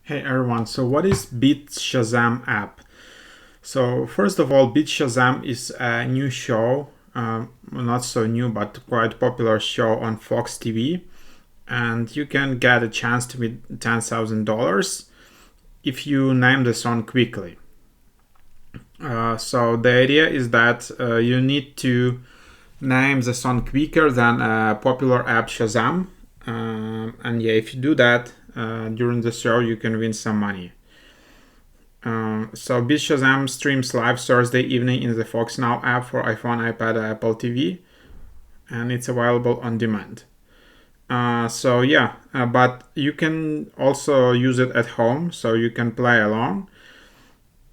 Hey everyone, so what is Beat Shazam app? So first of all, Beat Shazam is a new show, not so new but quite popular show on Fox TV, and you can get a chance to win $10,000 if you name the song quickly. So the idea is that you need to name the song quicker than a popular app Shazam, and yeah, if you do that during the show, you can win some money. So Beat Shazam streams live Thursday evening in the Fox Now app for iPhone, iPad, Apple TV, and it's available on demand. But you can also use it at home, so you can play along.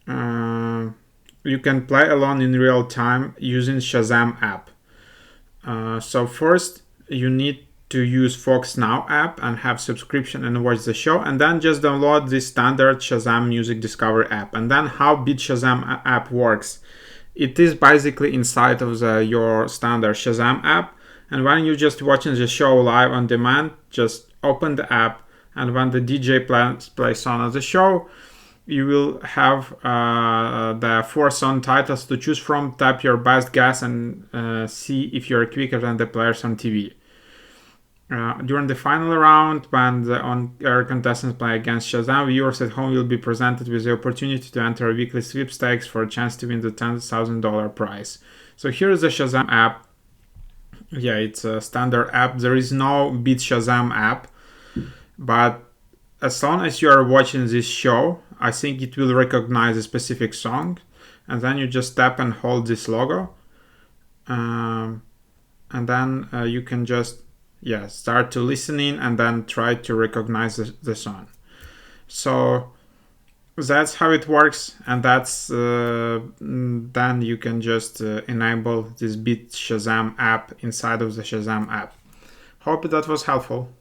You can play along in real time using Shazam app. So first, you need to use Fox Now app and have subscription and watch the show, and then just download the standard Shazam Music Discovery app. And then how Beat Shazam app works, it is basically inside of your standard Shazam app, and when you're just watching the show live on demand, just open the app, and when the DJ plays song of the show, you will have the 4 song titles to choose from. Tap your best guess and see if you're quicker than the players on TV. During the final round, when the on-air contestants play against Shazam, viewers at home will be presented with the opportunity to enter a weekly sweepstakes for a chance to win the $10,000 prize. So here is the Shazam app. Yeah, it's a standard app. There is no Beat Shazam app, but as long as you are watching this show, I think it will recognize a specific song, and then you just tap and hold this logo, and then you can just start to listening and then try to recognize the song. So that's how it works, and that's then you can just enable this Beat Shazam app inside of the Shazam app. Hope that was helpful.